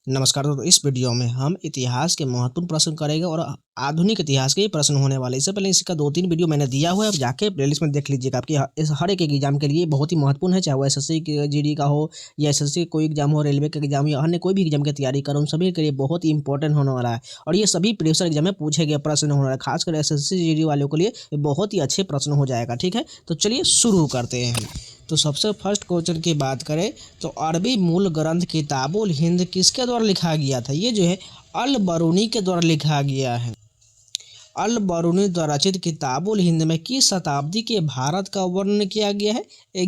नमस्कार दोस्तों। इस वीडियो में हम इतिहास के महत्वपूर्ण प्रश्न करेंगे और आधुनिक इतिहास के ही प्रश्न होने वाले। इससे पहले इसका 2-3 वीडियो मैंने दिया हुआ है, आप जाके प्लेलिस्ट में देख लीजिएगा। आपकी इस हर एक एग्जाम के लिए बहुत ही महत्वपूर्ण है, चाहे वो एसएससी की जीडी का हो या एसएससी कोई एग्जाम हो, रेलवे का एग्जाम या अन्य कोई भी एग्जाम की तैयारी करो, उन सभी के लिए बहुत ही इंपॉर्टेंट होने वाला है। और ये सभी प्रीवियस एग्जाम में पूछे गए प्रश्न होने वाला है, खासकर एसएससी जीडी वालों के लिए बहुत ही अच्छे प्रश्न हो जाएगा। ठीक है, तो चलिए शुरू करते हैं। तो सबसे फर्स्ट क्वेश्चन की बात करें तो अरबी मूल ग्रंथ किताबुल हिंद किसके द्वारा लिखा गया था? ये जो है अल बरूनी के द्वारा लिखा गया है। अल बरूनी द्वारा रचित किताबुल हिंद में किस शताब्दी के भारत का वर्णन किया गया है?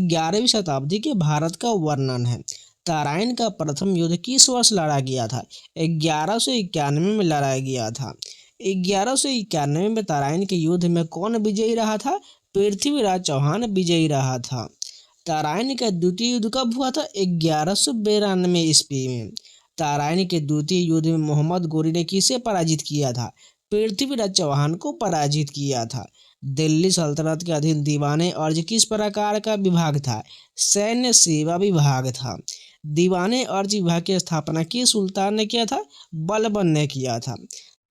11वीं शताब्दी के भारत का वर्णन है। तराइन का प्रथम युद्ध किस वर्ष लड़ा गया था? 1191 में लड़ा गया था। 1191 में तराइन के युद्ध में कौन विजयी रहा था? पृथ्वीराज चौहान विजयी रहा था। तराइन का द्वितीय युद्ध कब हुआ था? 1192 ईस्वी में। तराइन के द्वितीय युद्ध में मोहम्मद गोरी ने किसे पराजित किया था? पृथ्वीराज चौहान को पराजित किया था। दिल्ली सल्तनत के अधीन दीवाने अर्ज किस प्रकार का विभाग था? सैन्य सेवा विभाग था। दीवाने अर्ज विभाग की स्थापना किस सुल्तान ने किया था? बलबन ने किया था।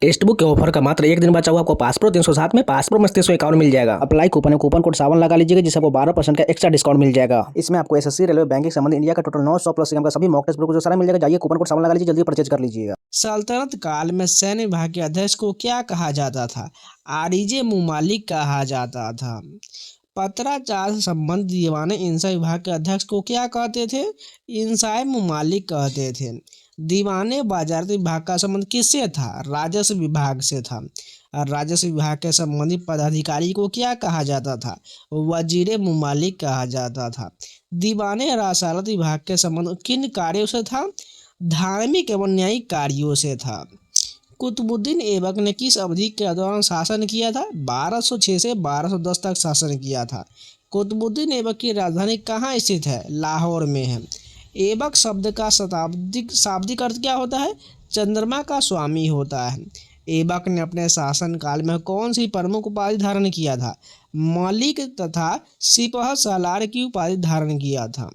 टेक्स्ट बुक के ऑफर का मात्र एक दिन बचा हुआ, आपको पासप्रो 307 में पासप्रो में 351 मिल जाएगा। अप्लाई कूपन है, कूपन कोड 7 लगा लीजिएगा, जिससे आपको 12% का एक्स्ट्रा डिस्काउंट मिल जाएगा। इसमें आपको एसएससी, रेलवे, बैंकिंग संबंधी इंडिया का टोटल 900 प्लस एग्जाम का सभी मॉक टेस्ट बुक जो सारा मिल जाएगा। जाइए कूपन कोड 7 लगा लीजिए, जल्दी परचेज कर लीजिएगा। सल्तनत काल में सैन्य विभाग के अध्यक्ष को क्या कहा जाता था? आरिजे मुमालिक कहा जाता था। पत्राचार से संबंधित दीवाने इंसा विभाग के अध्यक्ष को क्या कहते थे? इंसाए मुमालिक कहते थे। दीवाने बाजारत विभाग का संबंध किससे था? राजस्व विभाग से था। और राजस्व विभाग के संबंधित पदाधिकारी को क्या कहा जाता था? वजीरे मुमालिक कहा जाता था। दीवाने रसालत विभाग के संबंध किन कार्यों से था? धार्मिक एवं न्यायिक कार्यों से था। कुतुबुद्दीन ऐबक ने किस अवधि के दौरान शासन किया था? 1206 से 1210 तक शासन किया था। कुतुबुद्दीन ऐबक की राजधानी कहाँ स्थित है? लाहौर में है। ऐबक शब्द का शाब्दिक अर्थ क्या होता है? चंद्रमा का स्वामी होता है। ऐबक ने अपने शासनकाल में कौन सी प्रमुख उपाधि धारण किया था? मलिक तथा सिपह सालार की उपाधि धारण किया था।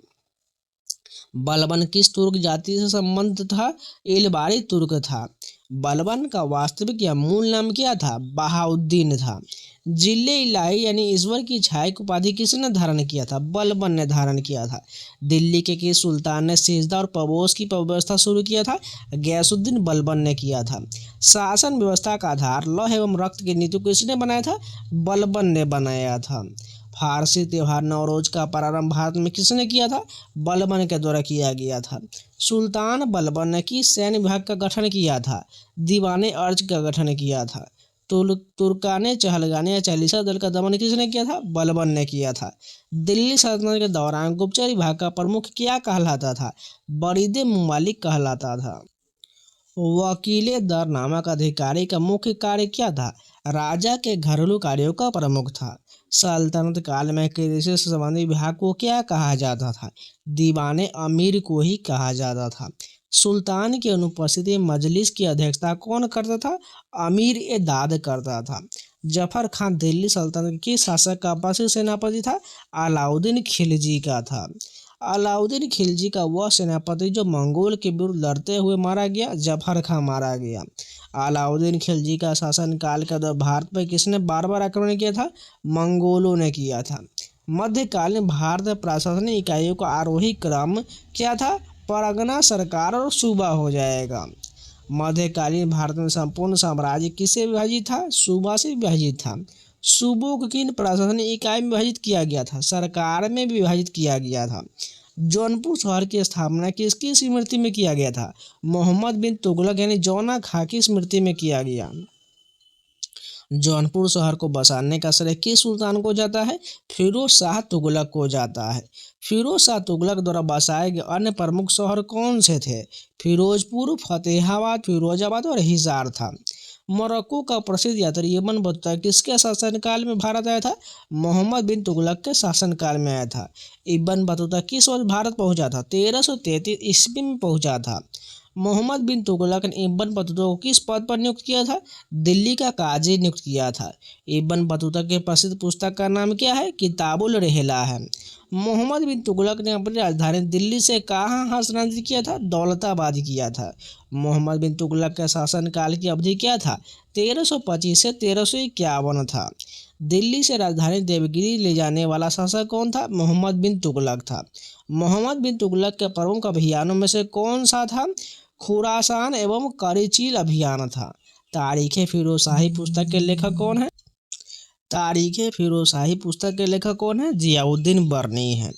बलबन किस तुर्क जाति से संबंध था? एलबारी तुर्क था। बलबन का वास्तविक या मूल नाम क्या था? बहाउद्दीन था। जिले इलाही यानी ईश्वर की छाया की उपाधि किसने धारण किया था? बलबन ने धारण किया था। दिल्ली के किस सुल्तान ने सिजदा और पबोस की व्यवस्था शुरू किया था? गयासुद्दीन बलबन ने किया था। शासन व्यवस्था का आधार लौह एवं रक्त की नीति को किसने बनाया था? बलबन ने बनाया था। फारसी त्योहार नवरोज का प्रारंभ भारत में किसने किया था? बलबन के द्वारा किया गया था। सुल्तान बलबन ने किस सैन्य विभाग का गठन किया था? दीवाने अर्ज का गठन किया था। तुर्काने चहलगाने या चालीसा दल का दमन किसने किया था? बलबन ने किया था। दिल्ली सल्तनत के दौरान गुप्तचर विभाग का प्रमुख क्या कहलाता था? बरीदे मुमालिक कहलाता था। वकीले दर नामक अधिकारी का मुख्य कार्य क्या था? राजा के घरेलू कार्यों का प्रमुख था। सल्तनत काल में कृषि से संबंधित विभाग को क्या कहा जाता था? दीवाने अमीर को ही कहा जाता था। सुल्तान की अनुपस्थिति में मजलिस की अध्यक्षता कौन करता था? अमीर ए दाद करता था। जफर खान दिल्ली सल्तनत के शासक का प्रसिद्ध सेनापति था? अलाउद्दीन खिलजी का था। अलाउद्दीन खिलजी का वह सेनापति जो मंगोल के विरुद्ध लड़ते हुए मारा गया? जफर खान मारा गया। अलाउद्दीन खिलजी का शासनकाल के दौरान भारत पर किसने बार बार आक्रमण किया था? मंगोलों ने किया था। मध्यकालीन भारत प्रशासनिक इकाइयों का आरोही क्रम क्या था? परगना, सरकार और सूबा हो जाएगा। मध्यकालीन भारत में संपूर्ण साम्राज्य किससे विभाजित था? सूबा से विभाजित था। सूबों को किन प्रशासनिक इकाई में विभाजित किया गया था? सरकार में भी विभाजित किया गया था। जौनपुर शहर की स्थापना किसकी स्मृति में किया गया था? मोहम्मद बिन तुगलक यानी जौना खां की स्मृति में किया गया। जौनपुर शहर को बसाने का श्रेय किस सुल्तान को जाता है? फिरोज शाह तुगलक को जाता है। फिरोज शाह तुगलक द्वारा बसाए गए अन्य प्रमुख शहर कौन से थे? फिरोजपुर, फतेहाबाद, फिरोजाबाद और हिसार था। मोरक्को का प्रसिद्ध यात्री इब्न बतूता किसके शासनकाल में भारत आया था? मोहम्मद बिन तुगलक के शासनकाल में आया था। इब्न बतूता किस वर्ष भारत पहुंचा था? 1333 ईस्वी में पहुंचा था। मोहम्मद बिन तुगलक ने इब्न बतूता को किस पद पर नियुक्त किया था? दिल्ली का काजी नियुक्त किया था। इब्न बतूता के प्रसिद्ध पुस्तक का नाम क्या है? किताबुल रहला है। मोहम्मद बिन तुगलक ने अपनी राजधानी दिल्ली से कहाँ स्थानांतरित किया था? दौलताबाद किया था। मोहम्मद बिन तुगलक का शासनकाल की अवधि क्या था? 1325 से 1351 था। दिल्ली से राजधानी देवगिरी ले जाने वाला शासक कौन था? मोहम्मद बिन तुगलक था। मोहम्मद बिन तुगलक के प्रमुख अभियानों में से कौन सा था? खुरासान एवं करीचील अभियान था। तारीख फिरोजशाही पुस्तक के लेखक कौन है? तारीख फिरोजशाही पुस्तक के लेखक कौन है? जियाउद्दीन बर्नी है।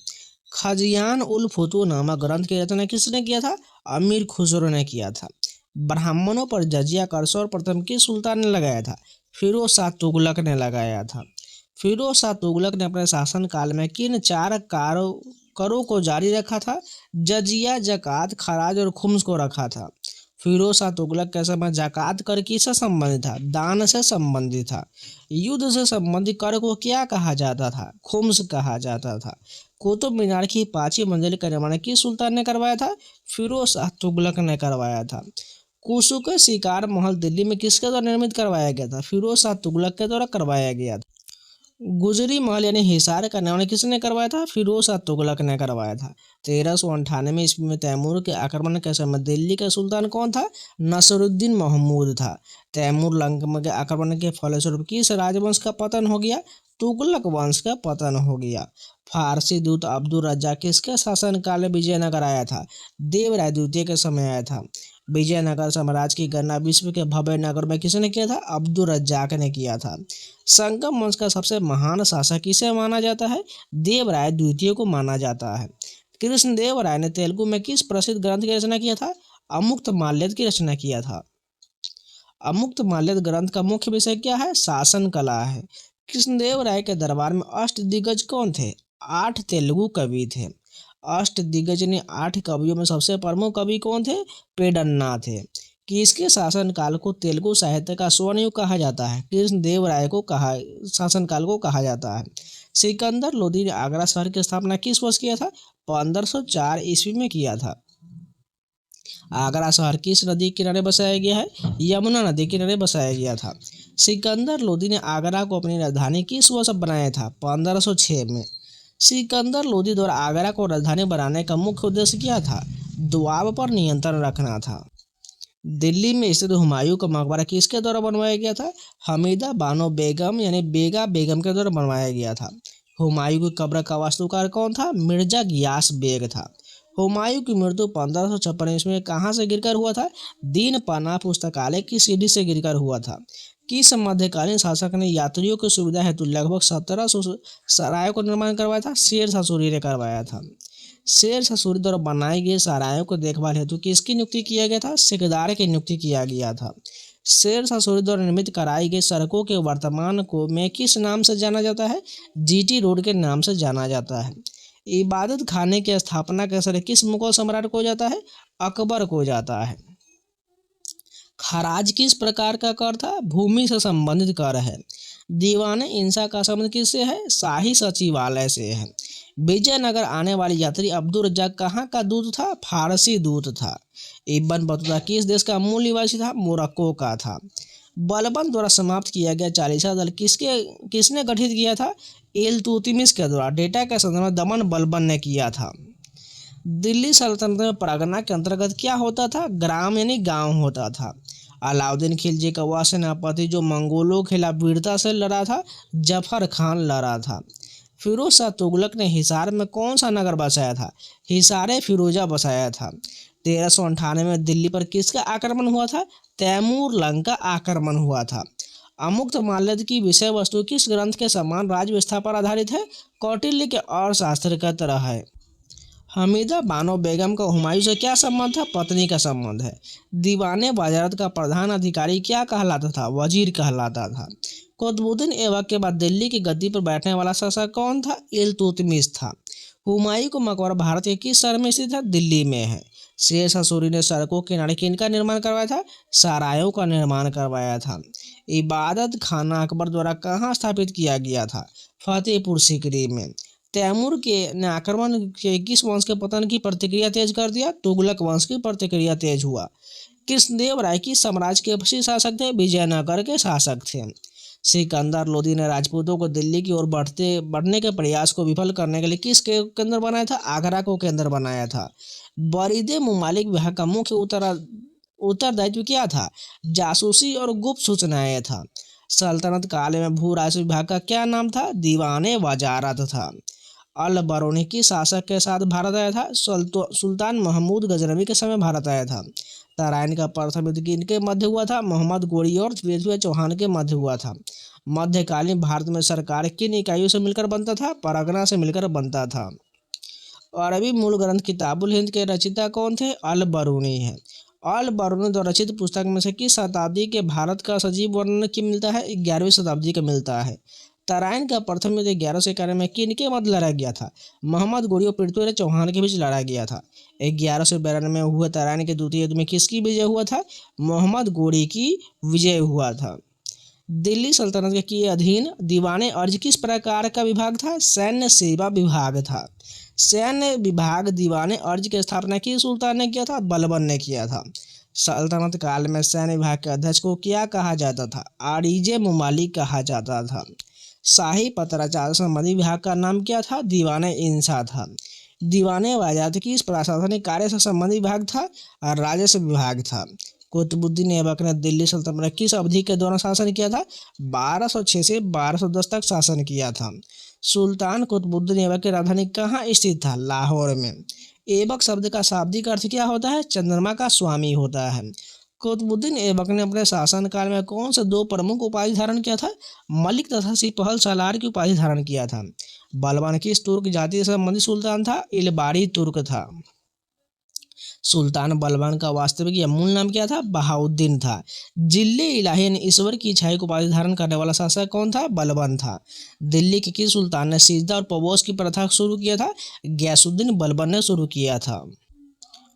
खजियान उल फुतूह नामक ग्रंथ की रचना किसने किया था? अमीर खुसरो ने किया था। ब्राह्मणों पर जजिया कर सर्वप्रथम किस सुल्तान ने लगाया था? फिरोज शाह तुगलक ने लगाया था। फिरोज शाह तुगलक ने अपने शासनकाल में किन 4 करों को जारी रखा था? जजिया, जकात, खराज और खुम्स को रखा था। फिरोज शाह तुगलक के समय जकात कर किससे संबंधित था? दान से संबंधित था। युद्ध से संबंधित कर को क्या कहा जाता था? खुम्स कहा जाता था। कुतुब मीनार की 5वीं मंजिल का निर्माण किस सुल्तान ने करवाया था? फिरोज शाह तुगलक ने करवाया था। कुसुक शिकार महल दिल्ली में किसके द्वारा निर्मित करवाया गया था? फिरोज शाह तुगलक के द्वारा करवाया गया था। गुजरी महल यानी हिसार का निर्माण किसने करवाया था? फिरोज शाह तुगलक ने करवाया था। 1398 ईस्वी में तैमूर के आक्रमण के समय दिल्ली का सुल्तान कौन था? नसरुद्दीन महमूद था। तैमूर लंका के आक्रमण के फलस्वरूप किस राजवंश का पतन हो गया? तुगलक वंश का पतन हो गया। फारसी दूत अब्दुल रज्जाक किसके शासनकाल में विजयनगर आया था? देवराय द्वितीय के समय आया था। विजयनगर साम्राज्य की गणना विश्व के भव्य नगर में किसने किया था? अब्दुल रज्जाक ने किया था। संगम वंश का सबसे महान शासक किसे माना जाता है? देवराय द्वितीय को माना जाता है। कृष्णदेव राय ने तेलुगु में किस प्रसिद्ध ग्रंथ की रचना किया था? अमुक्तमाल्यद की रचना किया था। अमुक्तमाल्यद ग्रंथ का मुख्य विषय क्या है? शासन कला है। कृष्णदेव राय के दरबार में अष्टदिग्गज कौन थे? 8 तेलुगु कवि थे। अष्टदिग्गज ने 8 कवियों में सबसे प्रमुख कवि कौन थे? पेडन्ना थे। किसके शासनकाल को तेलुगु साहित्य का स्वर्ण युग कहा जाता है? कृष्णदेव राय को शासनकाल को कहा जाता है। सिकंदर लोदी ने आगरा शहर की स्थापना किस वर्ष किया था? 1504 ईस्वी में किया था। आगरा शहर किस नदी के किनारे बसाया गया है? यमुना नदी के किनारे बसाया गया था। सिकंदर लोदी ने आगरा को अपनी राजधानी किस वर्ष बनाया था? 1506 में। सिकंदर लोदी द्वारा आगरा को राजधानी बनाने का मुख्य उद्देश्य क्या था? दोआब पर नियंत्रण रखना था। दिल्ली में स्थित हुमायूं का मकबरा किसके द्वारा बनवाया गया था? हमीदा बानो बेगम यानी बेगा बेगम के द्वारा बनवाया गया था। हुमायूं की कब्र का वास्तुकार कौन था? मिर्जा गियास बेग था। हुमायूं की मृत्यु 1556 ईस्वी में कहाँ से गिरकर हुआ था? दीन पना पुस्तकालय की सीढ़ी से गिरकर हुआ था। किस मध्यकालीन शासक ने यात्रियों की सुविधा हेतु लगभग 1700 सरायों का निर्माण करवाया था? शेर शाह सूरी ने करवाया था। शेर शाह सूरी द्वारा बनाई गई सरायों को देखभाल हेतु किसकी नियुक्ति किया गया था? सिकदार की नियुक्ति किया गया था। शेर शाह सूरी द्वारा निर्मित कराई गई सड़कों के वर्तमान को में किस नाम से जाना जाता है? जीटी रोड के नाम से जाना जाता है। इबादत खाने की स्थापना का श्रेय किस मुगल सम्राट को जाता है? अकबर को जाता है। खराज किस प्रकार का कर था? भूमि से संबंधित कर है। दीवाने इंसा का संबंध किससे है? शाही सचिवालय से है। विजयनगर आने वाले यात्री अब्दुल रज्जाक कहाँ का दूत था? फारसी दूत था। इब्न बतूता किस देश का मूल निवासी था? मोरक्को का था। बलबन द्वारा समाप्त किया गया चालीसा दल किसने गठित किया था? इल्तुतमिश के द्वारा। डेटा के संदर्भ में दमन बलबन ने किया था। दिल्ली सल्तनत में परगना के अंतर्गत क्या होता था? ग्राम यानी गांव होता था। अलाउद्दीन खिलजी का वह सेनापति जो मंगोलों के खिलाफ वीरता से लड़ा था? जफर खान लड़ा था। फिरोज शाह तुगलक ने हिसार में कौन सा नगर बसाया था? हिसार फिरोजा बसाया था। 1398 में दिल्ली पर किसका आक्रमण हुआ था? तैमूर लंका आक्रमण हुआ था। अमुक्तमाल्यद की विषय वस्तु किस ग्रंथ के समान राज व्यवस्था पर आधारित है? कौटिल्य के अर्थशास्त्र का तरह है। हमीदा बानो बेगम का हुमायूं से क्या संबंध था? पत्नी का संबंध है। दीवाने वजारत का प्रधान अधिकारी क्या कहलाता था? वजीर कहलाता था। कुतुबुद्दीन ऐबक के बाद दिल्ली की गद्दी पर बैठने वाला शासक कौन था? इल्तुतमिश था। हुमायूं का मकबरा भारत के किस शहर में स्थित है? दिल्ली में है। शेर शाह सूरी ने सड़कों के किनारे किनका निर्माण करवाया था? सरायों का निर्माण करवाया था। इबादत खाना अकबर द्वारा कहाँ स्थापित किया गया था? फतेहपुर सीकरी में। तैमूर के ने आक्रमण के किस वंश के पतन की प्रतिक्रिया तेज कर दिया? तुगलक वंश की प्रतिक्रिया तेज हुआ। कृष्णदेव राय किस साम्राज्य के शासक थे? विजयनगर के शासक थे। सिकंदर लोदी ने राजपूतों को दिल्ली की ओर बढ़ने के प्रयास को विफल करने के लिए किस केंद्र बनाया था? आगरा को केंद्र बनाया था। बरीदे मुमालिक विभाग का मुख्य उत्तरदायित्व क्या था? जासूसी और गुप्त सूचनाएं था। सल्तनत काल में भू राजस्व विभाग का क्या नाम था? दीवाने वजारत था। अल बरूनी की शासक के साथ भारत आया था? सुल्तान महमूद गजनवी के समय भारत आया था। तराइन का प्रथम युद्ध किनके मध्य हुआ था? मोहम्मद गोरी और पृथ्वी चौहान के मध्य हुआ था। मध्यकालीन भारत में सरकार किन इकाइयों से मिलकर बनता था? परगना से मिलकर बनता था। अरबी मूल ग्रंथ किताबुल हिंद के रचयिता कौन थे? अल बरूनी है। अल बरूनी द्वारा रचित पुस्तक में से किस शताब्दी के भारत का सजीव वर्णन की मिलता है? 11वीं शताब्दी का मिलता है। तराइन का प्रथम युद्ध 1191 में किनके मध्य लड़ा गया था? मोहम्मद गोरी और पृथ्वी चौहान के बीच लड़ा गया था। 1192 में हुए तराइन के द्वितीय युद्ध में किसकी विजय हुआ था? मोहम्मद गोरी की विजय हुआ था। दिल्ली सल्तनत के अधीन दीवाने अर्ज किस प्रकार का विभाग था? सैन्य सेवा विभाग था। सैन्य विभाग दीवाने अर्ज की स्थापना किस सुल्तान ने किया था? बलबन ने किया था। सल्तनत काल में सैन्य विभाग के अध्यक्ष को क्या कहा जाता था? आरिजे मुमालिक कहा जाता था। शाही पत्राचार संबंधी विभाग का नाम क्या था? दीवाने इंसा था। दीवाने वजारत किस प्रशासनिक कार्य से संबंधित विभाग था? राजस्व विभाग था। कुतुबुद्दीन ऐबक ने दिल्ली सल्तनत में किस अवधि के दौरान शासन किया था? 1206 से 1210 तक शासन किया था। सुल्तान कुतुबुद्दीन ऐबक की राजधानी कहाँ स्थित था? लाहौर में। ऐबक शब्द का शाब्दिक अर्थ क्या होता है? चंद्रमा का स्वामी होता है। कुतुबुद्दीन ऐबक ने अपने शासनकाल में कौन से दो प्रमुख उपाधि धारण किया था? मलिक तथा सिपहल सालार की उपाधि धारण किया था। बलबन किस तुर्क जाति से संबंधित सुल्तान था? इलबारी तुर्क था। सुल्तान बलबन का वास्तविक या मूल नाम क्या था? बहाउद्दीन था। जिले इलाही यानी ईश्वर की इच्छाई को उपाधि धारण करने वाला शासक कौन था? बलबन था। दिल्ली के किस सुल्तान ने सिजदा और पवोस की प्रथा शुरू किया था? गयासुद्दीन बलबन ने शुरू किया था।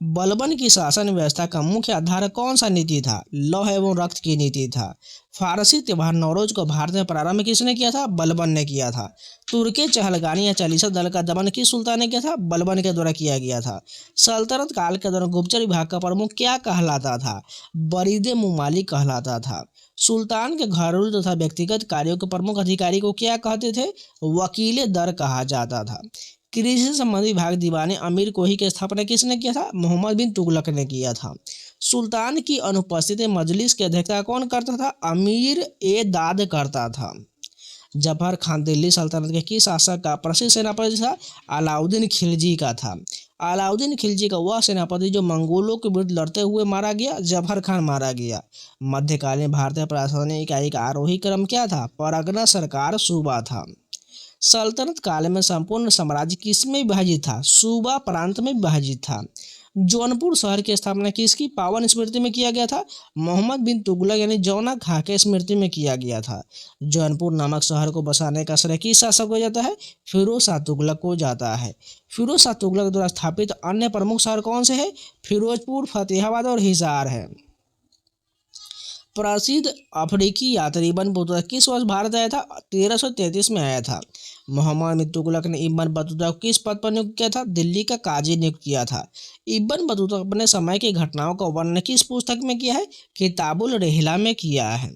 बलबन की शासन व्यवस्था का मुख्य आधार कौन सा नीति था? लौह एवं रक्त की नीति था। फारसी त्योहार नौरोज को भारत में प्रारंभ किसने किया था? बलबन ने किया था। तुर्के चहलगानी या चालीसा दल का दमन किस सुल्तान ने किया था? बलबन के द्वारा किया गया था। सल्तनत काल के दौरान गुप्तचर विभाग का प्रमुख क्या कहलाता था? बरीदे मुमालिक कहलाता था। सुल्तान के घरेलू तथा व्यक्तिगत कार्यों के प्रमुख अधिकारी को क्या कहते थे? वकीले दर कहा जाता था। कृषि संबंधी विभाग दीवाने अमीर कोही की स्थापना किसने किया था? मोहम्मद बिन तुगलक ने किया था। सुल्तान की अनुपस्थिति में मजलिस की अध्यक्षता कौन करता था? अमीर ए दाद करता था। जफर खान दिल्ली सल्तनत के किस शासक का प्रसिद्ध सेनापति था? अलाउद्दीन खिलजी का था। अलाउद्दीन खिलजी का वह सेनापति जो मंगोलों के विरुद्ध लड़ते हुए मारा गया? जफर खान मारा गया। मध्यकालीन भारतीय प्रशासनिक इकाई का आरोही क्रम क्या था? परगना, सरकार, सूबा था। सल्तनत काल में संपूर्ण साम्राज्य किसमें विभाजित था? सूबा प्रांत में विभाजित था। जौनपुर शहर की स्थापना किसकी पावन स्मृति में किया गया था? मोहम्मद बिन तुगलक यानी जौना खां के स्मृति में किया गया था। जौनपुर नामक शहर को बसाने का श्रेय किस शासक को जाता है? फिरोज शाह तुगलक को जाता है। फिरोज शाह तुगलक द्वारा स्थापित अन्य प्रमुख शहर कौन से है? फिरोजपुर, फतेहाबाद और हिसार है। प्रसिद्ध अफ्रीकी यात्री इब्न बतूता किस वर्ष भारत आया था? 1333 में आया था। मोहम्मद बिन तुगलक ने इब्न बतूता को किस पद पर नियुक्त किया था? दिल्ली का काजी नियुक्त किया था। इब्न बतूता अपने समय की घटनाओं का वर्णन किस पुस्तक में किया है? किताबुल रिहला में किया है।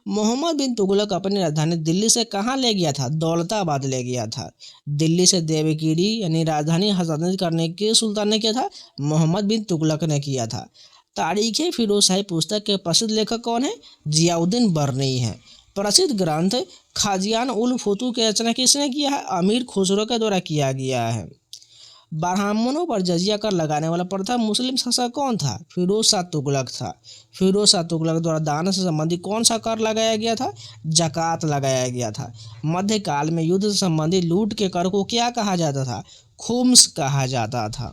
मोहम्मद बिन तुगलक अपनी राजधानी दिल्ली से कहाँ ले गया था? दौलताबाद ले गया था। दिल्ली से देवगिरी यानी राजधानी हस्तांतरित करने के सुल्तान ने किया था? मोहम्मद बिन तुगलक ने किया था। तारीख़ फिरोजशाही पुस्तक के प्रसिद्ध लेखक कौन है? जियाउद्दीन बर्नी है। प्रसिद्ध ग्रंथ खाजियान उल फुतूह की रचना किसने किया है? अमीर खुसरो के द्वारा किया गया है। ब्राह्मणों पर जजिया कर लगाने वाला प्रथम मुस्लिम शासक कौन था? फिरोज शाह तुगलक था। फिरोज शाह तुगलक द्वारा दान से संबंधित कौन सा कर लगाया गया था? जकात लगाया गया था। मध्यकाल में युद्ध से संबंधित लूट के कर को क्या कहा जाता था? खुम्स कहा जाता था।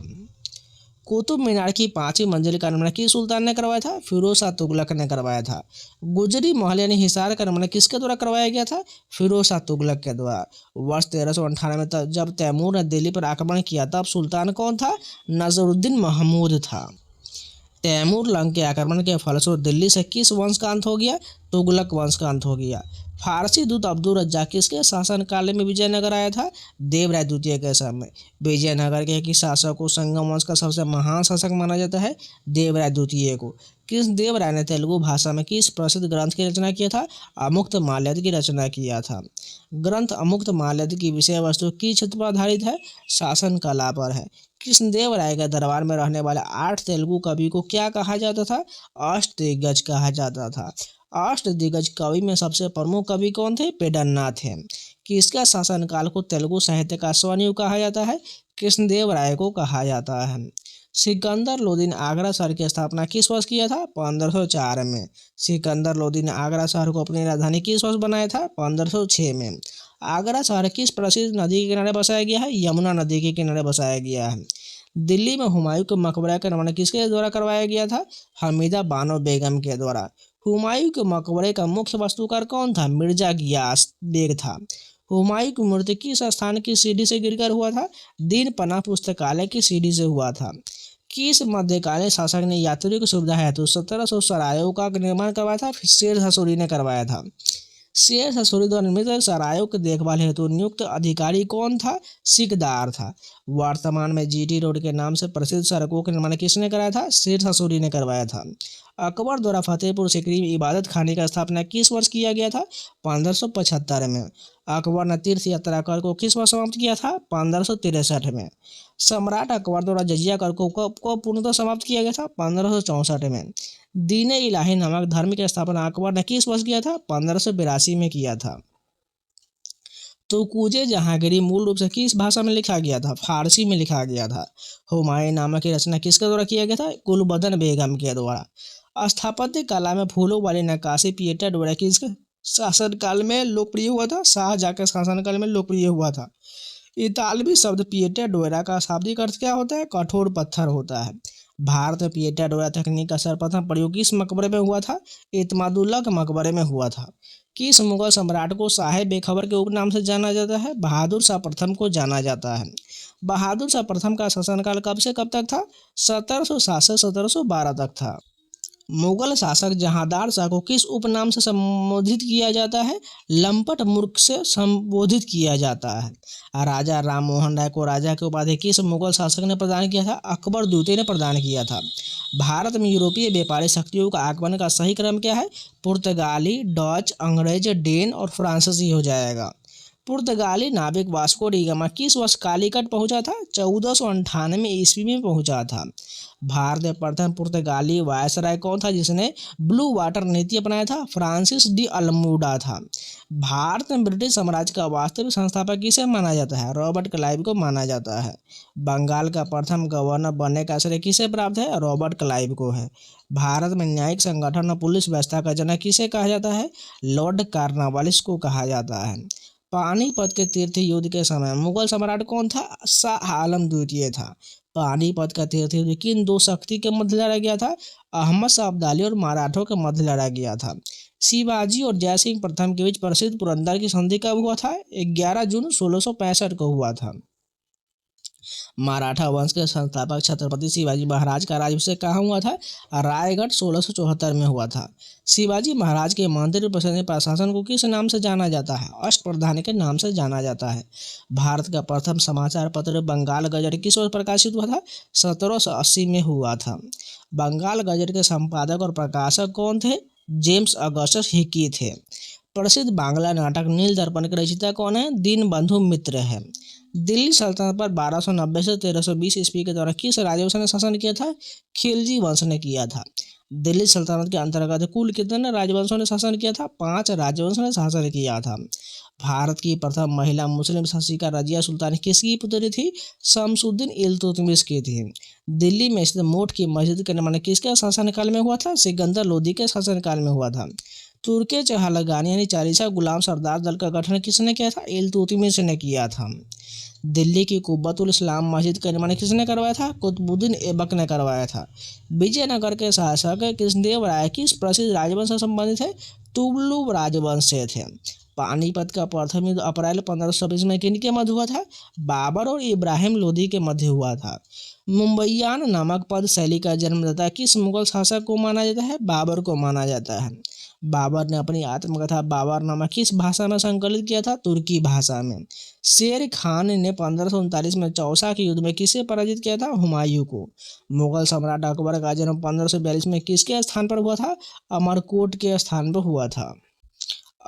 कुतुब मीनार की 5वीं मंजिल का निर्माण किस सुल्तान ने करवाया था? फिरोज शाह तुगलक ने करवाया था। गुजरी महल यानी हिसार का निर्माण किसके द्वारा करवाया गया था? फिरोज शाह तुगलक के द्वारा। वर्ष 1398 में जब तैमूर ने दिल्ली पर आक्रमण किया तब सुल्तान कौन था? नजरुद्दीन महमूद था। तैमूर लंग के आक्रमण के फलस्वरूप दिल्ली से किस वंश का अंत हो गया? तुगलक वंश का अंत हो गया। फारसी दूत अब्दुल रज्जाक किसके शासनकाल में विजयनगर आया था? देवराय द्वितीय के समय। विजयनगर के किस शासक को संगम वंश का सबसे महान शासक माना जाता है? देवराय द्वितीय को। कृष्णदेव राय ने तेलुगु भाषा में किस प्रसिद्ध ग्रंथ की रचना किया था? अमुक्तमाल्यद की रचना किया था। ग्रंथ अमुक्तमाल्यद की विषय वस्तु किस क्षेत्र पर आधारित है? शासन कला पर है। कृष्णदेव राय के दरबार में रहने वाले 8 तेलुगु कवि को क्या कहा जाता था? अष्टदिग्गज कहा जाता था। अष्टदिग्गज कवि में सबसे प्रमुख कवि कौन थे? पेड्डनाथ थे। किसका शासनकाल को तेलुगु साहित्य का स्वर्णयुग कहा जाता है? कृष्णदेव राय को कहा जाता है। सिकंदर लोदी ने आगरा शहर की स्थापना किस वर्ष किया था? 1504 में। सिकंदर लोदी ने आगरा शहर को अपनी राजधानी किस वर्ष बनाया था? 1506 में। आगरा शहर किस प्रसिद्ध नदी के किनारे बसाया गया है? यमुना नदी के किनारे बसाया गया है। दिल्ली में हुमायूं के मकबरा का निर्माण किसके द्वारा करवाया गया था? हमीदा बानो बेगम के द्वारा। हुमायूं के मकबरे का मुख्य वास्तुकार कौन था? मिर्जा गियास बेग था। हुमायूं की मूर्ति किस स्थान की सीढ़ी से गिरकर हुआ था? दीन पनाह पुस्तकालय की सीढ़ी से हुआ था। किस मध्यकालीन शासक ने यात्रियों की सुविधा हेतु 1700 सरायों का निर्माण करवाया था? शेर सूरी ने करवाया था। शेर सूरी द्वारा निर्मित सरायों की देखभाल हेतु नियुक्त अधिकारी कौन था? सिकदार था। वर्तमान में जीटी रोड के नाम से प्रसिद्ध सड़कों का निर्माण किसने कराया था? शेर सूरी ने करवाया था। अकबर द्वारा फतेहपुर सीकरी में इबादत खाने का स्थापना किस वर्ष किया गया था? 1575 में। अकबर ने तीर्थ यात्रा कर को किस वर्ष समाप्त किया था? 1563 में। सम्राट अकबर द्वारा जजिया कर को पूर्णतः समाप्त किया गया था? 1564 में। दीन इलाही नामक धर्म की स्थापना अकबर ने किस वर्ष किया था? 1582 में किया था। तुकूजे जहांगीरी मूल रूप से किस भाषा में लिखा गया था? फारसी में लिखा गया था। हुमायूं नामा की रचना किसके द्वारा किया गया था? गुलबदन बेगम के द्वारा। स्थापत्य कला में फूलों वाली नक्काशी पिएटर डोरा किसके शासनकाल में लोकप्रिय हुआ था? शाहजहां के शासनकाल में लोकप्रिय हुआ था। इतालवी शब्द पिएटर डोरा का शाब्दिक अर्थ क्या होता है? कठोर पत्थर होता है। भारत में पिएटर डोरा तकनीक का सर्वप्रथम प्रयोग किस मकबरे में हुआ था? इत्मादुल्ला के मकबरे में हुआ था। किस मुगल सम्राट को शाह बेखबर के उपनाम से जाना जाता है? बहादुर शाह प्रथम को जाना जाता है। बहादुर शाह प्रथम का शासनकाल कब से कब तक था? 1707 से 1712 तक था। मुगल शासक जहांदार शाह को किस उपनाम से संबोधित किया जाता है? लंपट मूर्ख से संबोधित किया जाता है। राजा राम मोहन राय को राजा की उपाधि किस मुगल शासक ने प्रदान किया था? अकबर द्वितीय ने प्रदान किया था। भारत में यूरोपीय व्यापारी शक्तियों का आगमन का सही क्रम क्या है? पुर्तगाली, डच, अंग्रेज, डेन और फ्रांसीसी हो जाएगा। पुर्तगाली नाविक वास्को डी गामा किस वर्ष कालीकट पहुंचा था? 1498 ईस्वी में पहुंचा था। भारत में प्रथम पुर्तगाली वायसराय कौन था जिसने ब्लू वाटर नीति अपनाया था? फ्रांसिस डी अल्मूडा था। भारत में ब्रिटिश साम्राज्य का वास्तविक संस्थापक किसे माना जाता है? रॉबर्ट क्लाइव को माना जाता है। बंगाल का प्रथम गवर्नर बनने का श्रेय किसे प्राप्त है? रॉबर्ट क्लाइव को है। भारत में न्यायिक संगठन और पुलिस व्यवस्था का जनक किसे कहा जाता है? लॉर्ड कॉर्नवालिस को कहा जाता है। पानीपत के तीर्थ युद्ध के समय मुगल सम्राट कौन था? शाह आलम द्वितीय था। पानीपत का तीर्थ युद्ध किन दो शक्ति के मध्य लड़ा गया था? अहमद शाह अब्दाली और मराठों के मध्य लड़ा गया था। शिवाजी और जयसिंह प्रथम के बीच प्रसिद्ध पुरंदर की संधि कब हुआ था? 11 जून 1665 को हुआ था। मराठा वंश के संस्थापक छत्रपति शिवाजी महाराज का राज्याभिषेक कहाँ हुआ था? रायगढ़ 1674 में हुआ था। शिवाजी महाराज के मंदिर प्रशासन को किस नाम से जाना जाता है? अष्टप्रधान के नाम से जाना जाता है। भारत का प्रथम समाचार पत्र बंगाल गजट किस वर्ष प्रकाशित हुआ था? 1780 में हुआ था। बंगाल गजट के संपादक और प्रकाशक कौन थे? जेम्स अगस्टस हिकी थे। प्रसिद्ध बांग्ला नाटक नील दर्पण के रचयिता कौन है? दीनबंधु मित्र है। दिल्ली सल्तनत पर 1290 से 1320 ईस्वी के दौरान किस राजवंश ने शासन किया था? खिलजी वंश ने किया था। दिल्ली सल्तनत के अंतर्गत कुल कितने राजवंशों ने शासन किया था? 5 राजवंशों ने शासन किया था। भारत की प्रथम महिला मुस्लिम शासिका रजिया सुल्तान किसकी पुत्री थी? शमसुद्दीन इल्तुतमिश की थी। दिल्ली में स्थित मोठ की मस्जिद का निर्माण किसके शासनकाल में हुआ था? सिकंदर लोदी के शासनकाल में हुआ था। तुर्के चहलगानी यानी चालीसा गुलाम सरदार दल का गठन किसने किया था? इल्तुतमिश ने किया था। दिल्ली की कुब्बतुल इस्लाम मस्जिद का निर्माण किसने करवाया था? कुतुबुद्दीन ऐबक ने करवाया था। विजयनगर के शासक कृष्णदेव राय किस प्रसिद्ध राजवंश से संबंधित है? तुगलक राजवंश से थे। पानीपत का प्रथम युद्ध अप्रैल 1520 में किनके मध्य हुआ था? बाबर और इब्राहिम लोदी के मध्य हुआ था। मुंबईयान नामक पद शैली का जन्मदाता किस मुगल शासक को माना जाता है? बाबर को माना जाता है। बाबर ने अपनी आत्मकथा बाबरनामा किस भाषा में संकलित किया था? तुर्की भाषा में। शेर खान ने 1539 में चौसा के युद्ध में किसे पराजित किया था? हुमायूं को। मुगल सम्राट अकबर का जन्म 1542 में किसके स्थान पर हुआ था? अमरकोट के स्थान पर हुआ था।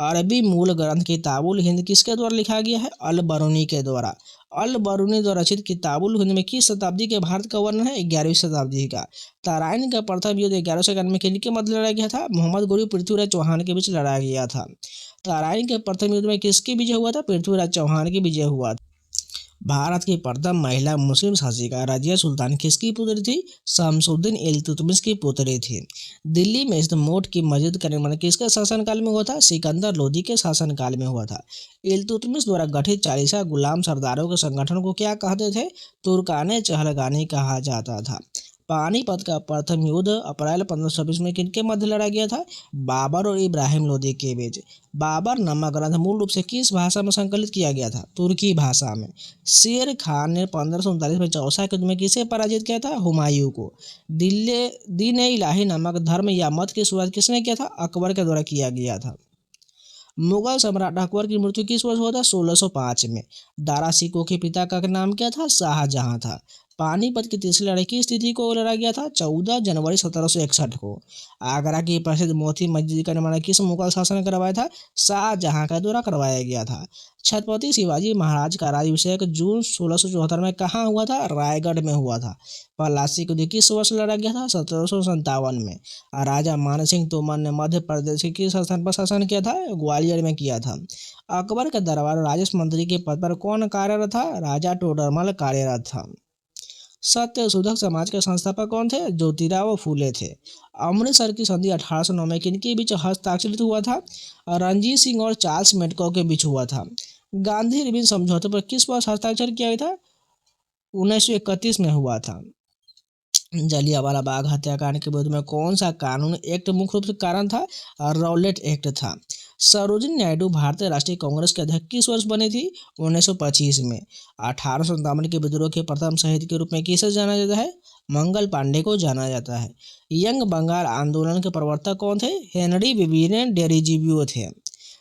अरबी मूल ग्रंथ किताबुल हिंद किसके द्वारा लिखा गया है? अल बरूनी के द्वारा। अल बरूनी द्वारा रचित किताबुल हिंद में किस शताब्दी के भारत का वर्णन है? 11वीं शताब्दी का। तराइन का प्रथम युद्ध 1191 के लिए के मध्य लड़ा गया था? मोहम्मद घोरी पृथ्वीराज चौहान के बीच लड़ा गया था। तराइन के प्रथम युद्ध में किसकी विजय हुआ था? पृथ्वीराज चौहान की विजय हुआ था। भारत की प्रथम महिला मुस्लिम शासिका रजिया सुल्तान किसकी पुत्री थी? शमसुद्दीन इल्तुतमिश की पुत्री थी। दिल्ली में स्थित मोट की मस्जिद का निर्माण किसके शासनकाल में हुआ था? सिकंदर लोदी के शासनकाल में हुआ था। इल्तुतमिश द्वारा गठित 40 गुलाम सरदारों के संगठन को क्या कहते थे? तुर्काने चहलगानी कहा जाता था। पानीपत का प्रथम युद्ध अप्रैल 1526 में किनके मध्य लड़ा गया था? बाबर और इब्राहिम लोदी के बीच। बाबरनामा ग्रंथ मूल रूप से किस भाषा में संकलित किया गया था? तुर्की भाषा में। शेर खान ने 1539 में चौसा के युद्ध में किसे पराजित किया था? हुमायूं को। दीन इलाही नामक धर्म या मत की शुरुआत किसने किया था? अकबर के द्वारा किया गया था। मुगल सम्राट अकबर की मृत्यु किस वर्ष हुआ था? 1605 में। दारा सिकोह के पिता का नाम क्या था? शाहजहां था। पानीपत की तीसरी लड़ाई की स्थिति को लड़ा गया था? 14 जनवरी 1761 को। आगरा की प्रसिद्ध मोती मस्जिद का निर्माण किस मुगल शासन ने करवाया था? शाहजहां का द्वारा करवाया गया था। छत्रपति शिवाजी महाराज का राज्याभिषेक जून 1674 में कहाँ हुआ था? रायगढ़ में हुआ था। पलासी को किस वर्ष लड़ा गया था? 1757 में। राजा मान सिंह तोमर ने मध्य प्रदेश के किस स्थान पर शासन किया था? ग्वालियर में किया था। अकबर के दरबार राजस्व मंत्री के पद पर कौन कार्यरत था? राजा टोडरमल कार्यरत था। सत्य शोधक समाज के संस्थापक कौन थे? ज्योतिराव फूले थे। अमृतसर की संधि 1809 में किनके बीच हस्ताक्षरित हुआ था? रणजीत सिंह और चार्ल्स मेडको के बीच हुआ था। गांधी रिबन समझौते पर किस वर्ष हस्ताक्षर किया गया था? 1931 में हुआ था। जलियांवाला बाग हत्याकांड के विरोध में कौन सा कानून एक्ट मुख्य रूप से कारण था? रौलेट एक्ट था। सरोजिनी नायडू भारतीय राष्ट्रीय कांग्रेस के अध्यक्ष किस वर्ष बनी थी? 1925 में। 1857 के विद्रोह के प्रथम शहीद के रूप में किसे जाना जाता है? मंगल पांडे को जाना जाता है। यंग बंगाल आंदोलन के प्रवर्तक कौन थे? हेनरी विवियन डेरिजिबियो थे।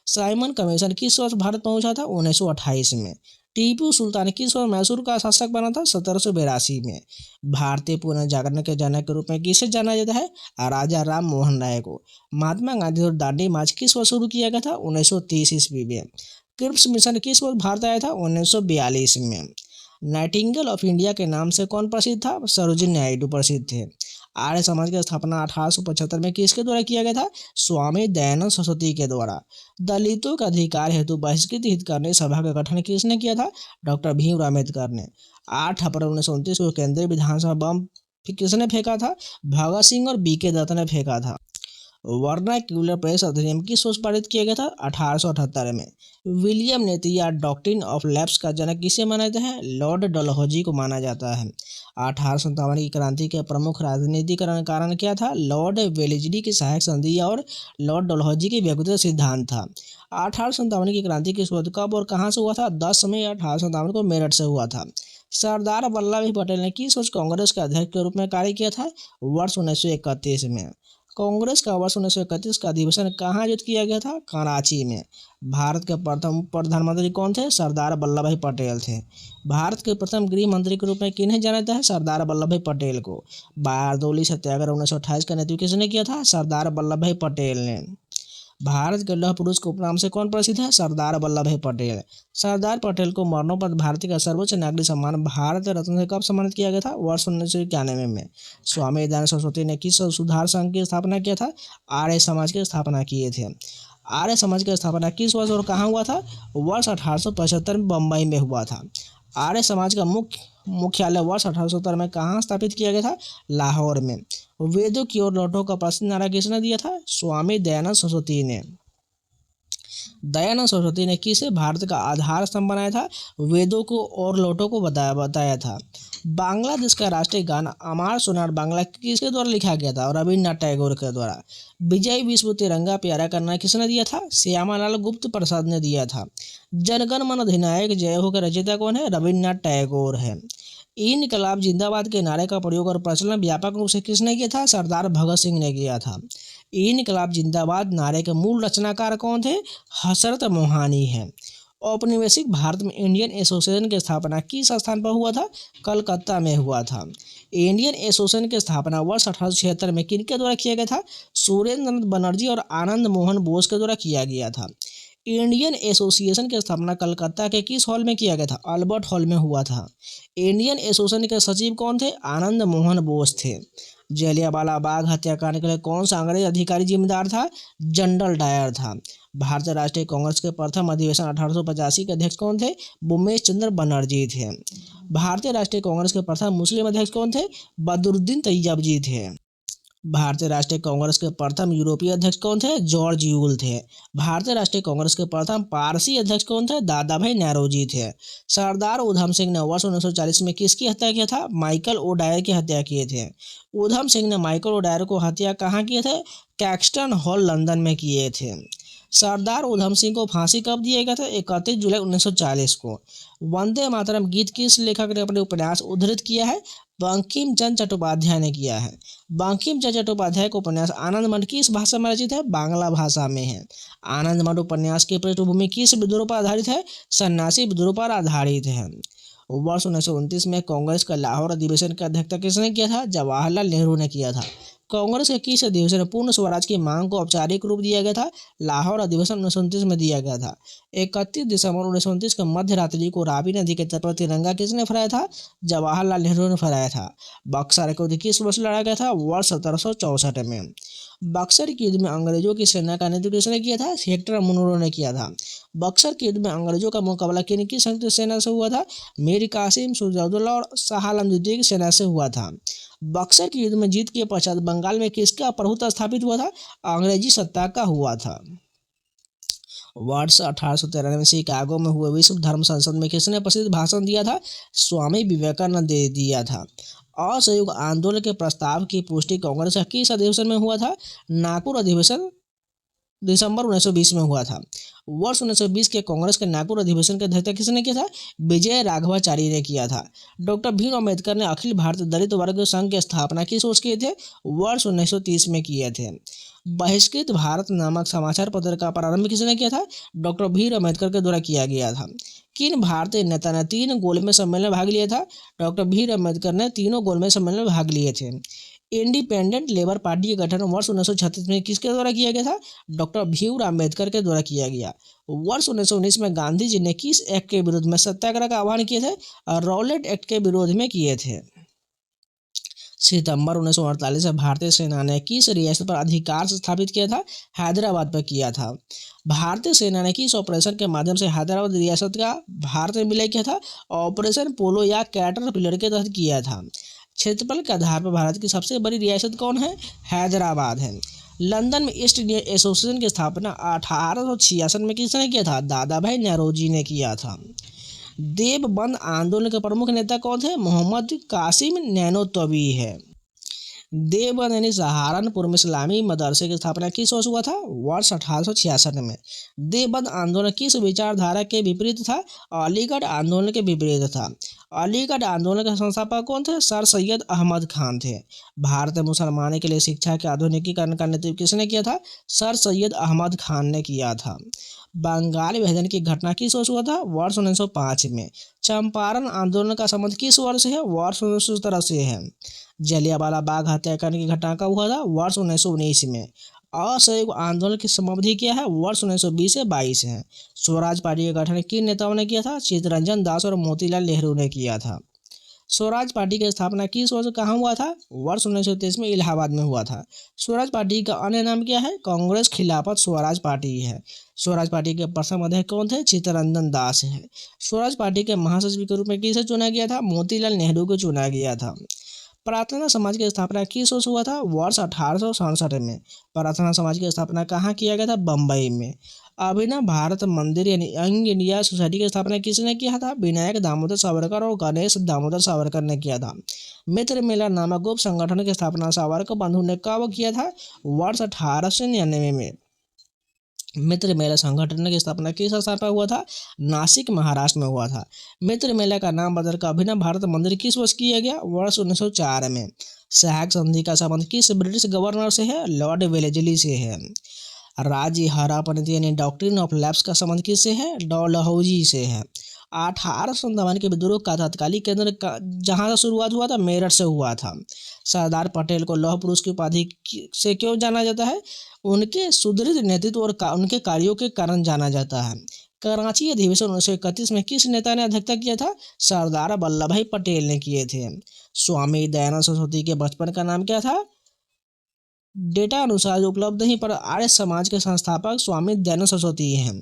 साइमन कमीशन किस वर्ष भारत पहुंचा था? 1928 में। टीपू सुल्तान किस वर्ष मैसूर का शासक बना था? 1782 में। भारतीय पुनर्जागरण के जनक के रूप में किसे जाना जाता है? राजा राम मोहन राय को। महात्मा गांधी और दांडी मार्च किस वर्ष शुरू किया गया था? 1930 ईस्वी में। क्रिप्स मिशन किस वर्ष भारत आया था? 1942 में। नाइटिंगेल ऑफ इंडिया के नाम से कौन प्रसिद्ध था? सरोजिनी नायडू प्रसिद्ध थे। आर्य समाज की स्थापना 1875 में किसके द्वारा किया गया था? स्वामी दयानंद सरस्वती के द्वारा। दलितों के अधिकार हेतु बहिष्कृत हितकर्मी सभा का गठन किसने किया था? डॉक्टर भीमराव अम्बेडकर ने। 8 अप्रैल 1929 को केंद्रीय विधानसभा बम किसने फेंका था? भगत सिंह और बी के दत्त ने फेंका था। वर्नाक्यूलर प्रेस अधिनियम किस वर्ष पारित किया गया था? 1878 में। विलियम नेती या डॉक्ट्रिन ऑफ लैप्स का जनक किसे माना जाता है? लॉर्ड डलहौजी को माना जाता है। 1857 की क्रांति के प्रमुख राजनीतिकरण कारण क्या था? लॉर्ड वेलेस्ली की सहायक संधि और लॉर्ड डलहौजी के व्यक्तिगत सिद्धांत था। 1857 की क्रांति की शुरुआत कब और कहाँ से हुआ था? 10 मई 1857 को मेरठ से हुआ था। सरदार वल्लभ भाई पटेल ने किस वर्ष कांग्रेस के अध्यक्ष के रूप में कार्य किया था? वर्ष 1931 में। कांग्रेस का वर्ष 1931 का अधिवेशन कहाँ आयोजित किया गया था? कराची में। भारत के प्रथम प्रधानमंत्री कौन थे? सरदार वल्लभ भाई पटेल थे। भारत के प्रथम गृह मंत्री के रूप में किन्हें जाना जाता है? सरदार वल्लभ भाई पटेल को। बारदोली सत्याग्रह 1928 का नेतृत्व किसने किया था? सरदार वल्लभ भाई पटेल ने। भारत के लौह पुरुष के उपनाम से कौन प्रसिद्ध है? सरदार वल्लभ भाई पटेल। सरदार पटेल को मरणोपरांत भारतीय का सर्वोच्च नागरिक सम्मान भारत रत्न से कब सम्मानित किया गया था? वर्ष 1991 में। स्वामी दयानंद सरस्वती ने किस सुधार संघ की स्थापना किया था? आर्य समाज की स्थापना किए थे। आर्य समाज की स्थापना किस वर्ष और कहाँ हुआ था? वर्ष 1875 में बम्बई में हुआ था। आर्य समाज का मुख्यालय वर्ष 1870 में कहाँ स्थापित किया गया था? लाहौर में। वेदों की ओर लौटो का प्रसिद्ध नारा किसने दिया था? स्वामी दयानंद सरस्वती ने। दयानंद सरस्वती ने किसे भारत का आधार स्तंभ बनाया था? वेदों को और लौटो को बताया था। बांग्लादेश का राष्ट्रीय गाना अमार सोनार बांग्ला किसके द्वारा लिखा गया था? रविन्द्रनाथ टैगोर के द्वारा। विजय विश्व तिरंगा प्यारा करना किसने दिया था? श्यामालाल गुप्त प्रसाद ने दिया था। जनगण मन अधिनायक जय हो के रचयिता कौन है? रविन्द्रनाथ टैगोर है। इनकलाब जिंदाबाद के नारे का प्रयोग और प्रचलन व्यापक रूप से किसने किया था? सरदार भगत सिंह ने किया था। इनकलाब जिंदाबाद नारे के मूल रचनाकार कौन थे? हजरत मोहानी है। औपनिवेशिक भारत में इंडियन एसोसिएशन की स्थापना किस स्थान पर हुआ था? कलकत्ता में हुआ था। इंडियन एसोसिएशन की स्थापना वर्ष 1876 में किनके द्वारा किया गया था? सुरेंद्र नाथ बनर्जी और आनंद मोहन बोस के द्वारा किया गया था। इंडियन एसोसिएशन की स्थापना कलकत्ता के किस हॉल में किया गया था? अल्बर्ट हॉल में हुआ था। इंडियन एसोसिएशन के सचिव कौन थे? आनंद मोहन बोस थे। जलियांवाला बाग हत्याकांड के लिए कौन सा अंग्रेज अधिकारी जिम्मेदार था? जनरल डायर था। भारतीय राष्ट्रीय कांग्रेस के प्रथम अधिवेशन 1885 के अध्यक्ष कौन थे? उमेश चंद्र बनर्जी थे। भारतीय राष्ट्रीय कांग्रेस के प्रथम मुस्लिम अध्यक्ष कौन थे? बदरुद्दीन तैयबजी थे। भारतीय राष्ट्रीय कांग्रेस के प्रथम यूरोपीय अध्यक्ष कौन थे? जॉर्ज यूल थे। भारतीय राष्ट्रीय कांग्रेस के प्रथम पारसी अध्यक्ष कौन थे? दादा भाई नेहरूजी थे। सरदार उधम सिंह ने वर्ष 1940 में किसकी हत्या किया था? माइकल ओडायर की हत्या किए थे। उधम सिंह ने माइकल ओडायर को हत्या कहाँ किए थे? कैक्सटन हॉल लंदन में किए थे। सरदार उधम सिंह को फांसी कब दिया गया था? 31 जुलाई 1940 को। वंदे मातरम गीत किस लेखक ने अपने उपन्यास उद्धृत किया है? बंकिम चंद्र चट्टोपाध्याय ने किया है। बंकिम चंद्र चट्टोपाध्याय का उपन्यास आनंद मठ किस भाषा में रचित है? बांग्ला भाषा में है। आनंद मठ उपन्यास की पृष्ठभूमि किस विद्रोह पर आधारित है? सन्यासी विद्रोह पर आधारित है। वर्ष 1929 में कांग्रेस का लाहौर अधिवेशन की अध्यक्षता किसने किया था? जवाहरलाल नेहरू ने किया था। कांग्रेस के किस अधिवेशन में पूर्ण स्वराज की मांग को औपचारिक रूप दिया गया था? लाहौर अधिवेशन 1929 में दिया गया था। 31 दिसंबर 1929 को मध्य रात्रि को रावी नदी के तट पर तिरंगा किसने फहराया था? जवाहरलाल नेहरू ने फहराया था। बक्सर का युद्ध किस वर्ष लड़ा गया था? वर्ष 1764 में। बक्सर के युद्ध में अंग्रेजों की सेना का नेतृत्व किसने किया था? हेक्टर मुनरो ने किया था। बक्सर के युद्ध में अंग्रेजों का मुकाबला किनकी संयुक्त सेना से हुआ था? मीर कासिम, सुजाउद्दौला और शाह आलम द्वितीय की सेना से हुआ था। बक्सर के युद्ध में जीत के पश्चात बंगाल में किसका प्रभुत्व स्थापित हुआ था? अंग्रेजी सत्ता का हुआ था। वर्ष 1893 में शिकागो में हुए विश्व धर्म संसद में किसने प्रसिद्ध भाषण दिया था? स्वामी विवेकानंद ने दिया था। असहयोग आंदोलन के प्रस्ताव की पुष्टि कांग्रेस का किस अधिवेशन में हुआ था? नागपुर अधिवेशन दिसंबर 1920 में हुआ था। वर्ष 1920 के कांग्रेस के नागपुर अधिवेशन की अध्यक्षता किसने किया था? विजय राघवाचारी ने किया था। डॉक्टर भीम अम्बेडकर ने अखिल भारतीय दलित वर्ग संघ की स्थापना किस वर्ष किए थे? वर्ष 1930 में किए थे। बहिष्कृत भारत नामक समाचार पत्र का प्रारंभ किसने किया था? डॉक्टर भीम अम्बेडकर के द्वारा किया गया था। किन भारतीय नेता ने 3 गोलमेज सम्मेलन में भाग लिया था? डॉक्टर भीम अम्बेडकर ने तीनों गोलमेज सम्मेलन में भाग लिए थे। इंडिपेंडेंट लेबर पार्टी का गठन वर्ष 1936 में किसके द्वारा किया गया था? डॉक्टर भीम अम्बेडकर के द्वारा किया गया। वर्ष 1919 में गांधी जी ने किस एक्ट के विरोध में सत्याग्रह का आह्वान किए थे? रॉलेट एक्ट के विरोध में किए थे। सितंबर 1948 में भारतीय सेना ने किस रियासत पर अधिकार स्थापित किया था? हैदराबाद पर किया था। भारतीय सेना ने किस ऑपरेशन के माध्यम से हैदराबाद रियासत का भारत में विलय किया था? ऑपरेशन पोलो या कैटरपिलर के तहत किया था। क्षेत्रफल के आधार पर भारत की सबसे बड़ी रियासत कौन है? हैदराबाद है। लंदन में ईस्ट इंडिया एसोसिएशन की स्थापना 1866 में किसने किया था? दादा भाई नेहरूजी ने किया था। देवबंद आंदोलन के प्रमुख नेता कौन थे? मोहम्मद कासिम नैनोतवी है। देवबंद यानी सहारनपुर में इस्लामी मदरसे की स्थापना किस वर्ष हुआ था? वर्ष 1866 में। देवबंद आंदोलन किस विचारधारा के विपरीत था? अलीगढ़ आंदोलन के विपरीत था। अलीगढ़ आंदोलन के संस्थापक कौन थे? सर सैयद अहमद खान थे। भारत में मुसलमानों के लिए शिक्षा के आधुनिकीकरण का नेतृत्व किसने किया था? सर सैयद अहमद खान ने किया था। बंगाल विभाजन की घटना किस वर्ष हुआ था? वर्ष 1905 में। चंपारण आंदोलन का संबंध किस वर्ष से है? वर्ष 1917 से है। जलियांवाला बाग हत्याकांड की घटना कब हुआ था? वर्ष 1919 में। असहयोग आंदोलन की समाप्ति क्या है? वर्ष 1920 से 22 है। स्वराज पार्टी का गठन किन नेताओं ने किया था? चित्तरंजन दास और मोतीलाल नेहरू ने किया था। स्वराज पार्टी की स्थापना किस वर्ष कहाँ हुआ था? वर्ष 1923 में इलाहाबाद में हुआ था। स्वराज पार्टी का अन्य नाम क्या है? कांग्रेस खिलाफत स्वराज पार्टी है। स्वराज पार्टी के प्रथम अध्यक्ष कौन थे? चित्तरंजन दास है। स्वराज पार्टी के महासचिव के रूप में किसे चुना गया था? मोतीलाल नेहरू को चुना गया था। प्रार्थना समाज की स्थापना किस वर्ष हुआ था? वर्ष 1867 में। प्रार्थना समाज की स्थापना कहाँ किया गया था? बम्बई में। अभिनव भारत मंदिर यानी यंग इंडिया सोसाइटी की स्थापना किसने किया था? विनायक दामोदर सावरकर और गणेश दामोदर सावरकर ने किया था। मित्र मेला नामक गुप्त संगठन की स्थापना सावरकर बंधु ने कब किया था? वर्ष 1899 में। मित्र मेला संगठन की स्थापना किस स्थान पर हुआ था? नासिक महाराष्ट्र में हुआ था। मित्र मेला का नाम बदलकर अभिनव भारत मंदिर किस वर्ष किया गया? वर्ष 1904 में। सहायक संधि का संबंध किस ब्रिटिश गवर्नर से है? लॉर्ड वेलेस्ली से है। राज्य हरापनीति यानी डॉक्ट्रिन ऑफ लैप्स का संबंध किससे है? डलहौजी से है। 1857 के विद्रोह का तत्कालीन केंद्र जहां से शुरुआत हुआ था? मेरठ से हुआ था। सरदार पटेल को लौह पुरुष की उपाधि से क्यों जाना जाता है? उनके सुदृढ़ नेतृत्व और उनके कार्यों के कारण जाना जाता है। कराची अधिवेशन 1931 में किस नेता ने अध्यक्षता किया था? सरदार वल्लभ भाई पटेल ने किए थे। स्वामी दयानंद सरस्वती के बचपन का नाम क्या था? डेटा अनुसार जो उपलब्ध नहीं, पर आर्य समाज के संस्थापक स्वामी दयानंद सरस्वती हैं।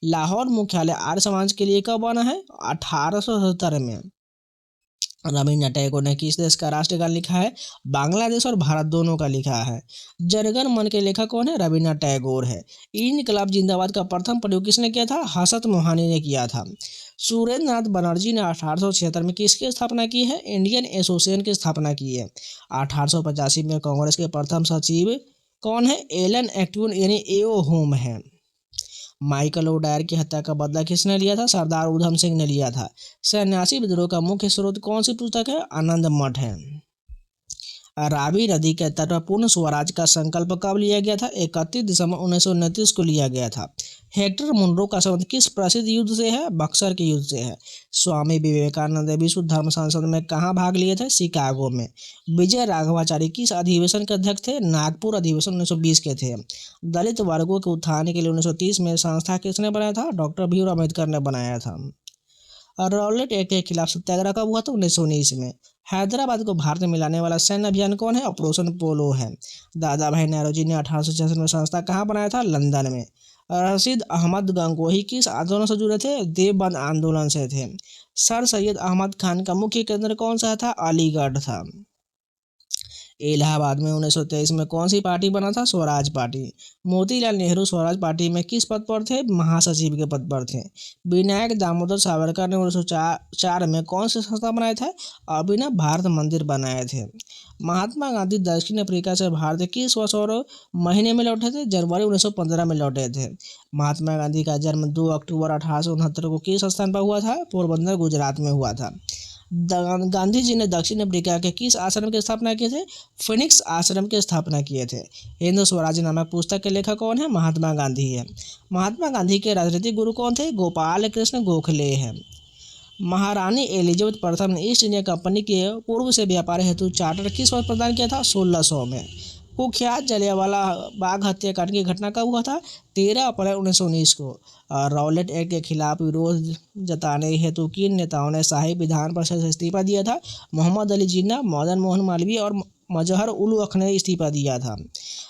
लाहौर मुख्यालय आर्य समाज के लिए कब बना है? 1877 में। रविन्द्रनाथ टैगोर ने किस देश का राष्ट्रगान लिखा है? बांग्लादेश और भारत दोनों का लिखा है। जनगण मन के लेखक कौन है? रविन्द्रनाथ टैगोर है। इनकलाब जिंदाबाद का प्रथम प्रयोग किसने किया था? हसरत मोहानी ने किया था। सुरेंद्र नाथ बनर्जी ने 1876 में किसकी स्थापना की है? इंडियन एसोसिएशन की स्थापना की है। 1885 में कांग्रेस के प्रथम सचिव कौन है? एलन एक्टिवन यानी एओ होम है। माइकल ओडायर की हत्या का बदला किसने लिया था? सरदार उधम सिंह ने लिया था। सन्यासी विद्रोह का मुख्य स्रोत कौन सी पुस्तक है? आनंद मठ है। रावी नदी के तट पर पूर्ण स्वराज का संकल्प कब लिया गया था? 31 दिसंबर 1929 को लिया गया था। हेक्टर मुनरो का संबंध किस प्रसिद्ध युद्ध से है? बक्सर के युद्ध से है। स्वामी विवेकानंद विश्व धर्म संसद में कहाँ भाग लिए थे? शिकागो में। विजय राघवाचारी किस अधिवेशन के अध्यक्ष थे? नागपुर अधिवेशन 1920 के थे। दलित वर्गों के उत्थान के लिए 1930 में संस्था किसने बनाया था? डॉक्टर भीमराव अम्बेडकर ने बनाया था। रॉलेट एक्ट के खिलाफ सत्याग्रह कब हुआ था? 1919 में। हैदराबाद को भारत में मिलाने वाला सैन्य अभियान कौन है? ऑपरेशन पोलो है। दादा भाई नेहरू जी ने 1866 में संस्था कहाँ बनाया था? लंदन में। रशीद अहमद गंगोही किस आंदोलन से जुड़े थे? देवबंद आंदोलन से थे। सर सैयद अहमद खान का मुख्य केंद्र कौन सा था? अलीगढ़ था। इलाहाबाद में 1923 में कौन सी पार्टी बना था? स्वराज पार्टी। मोतीलाल नेहरू स्वराज पार्टी में किस पद पर थे? महासचिव के पद पर थे। विनायक दामोदर सावरकर ने 1904 में कौन सी संस्था बनाए थे? अभिनव भारत मंदिर बनाए थे। महात्मा गांधी दक्षिण अफ्रीका से भारत किस वर्ष और महीने में लौटे थे? जनवरी 1915 में लौटे थे। महात्मा गांधी का जन्म 2 अक्टूबर 1869 को किस स्थान पर हुआ था? पोरबंदर गुजरात में हुआ था। गांधी जी ने दक्षिण अफ्रीका के किस आश्रम की स्थापना किए थे? फिनिक्स आश्रम की स्थापना किए थे। हिंद स्वराज नामक पुस्तक के लेखक कौन है? महात्मा गांधी है। महात्मा गांधी के राजनीतिक गुरु कौन थे? गोपाल कृष्ण गोखले हैं। महारानी एलिजाबेथ प्रथम ने ईस्ट इंडिया कंपनी के पूर्व से व्यापार हेतु चार्टर किस वर्ष प्रदान किया था? 1600 में। कुख्यात जलियांवाला बाग हत्याकांड की घटना कब हुआ था? 13 अप्रैल 1919 को। रॉलेट एक्ट के खिलाफ विरोध जताने हेतु किन नेताओं ने शाही विधान परिषद से इस्तीफा दिया था? मोहम्मद अली जिन्ना, मदन मोहन मालवीय और मजहर उल हक ने इस्तीफा दिया था।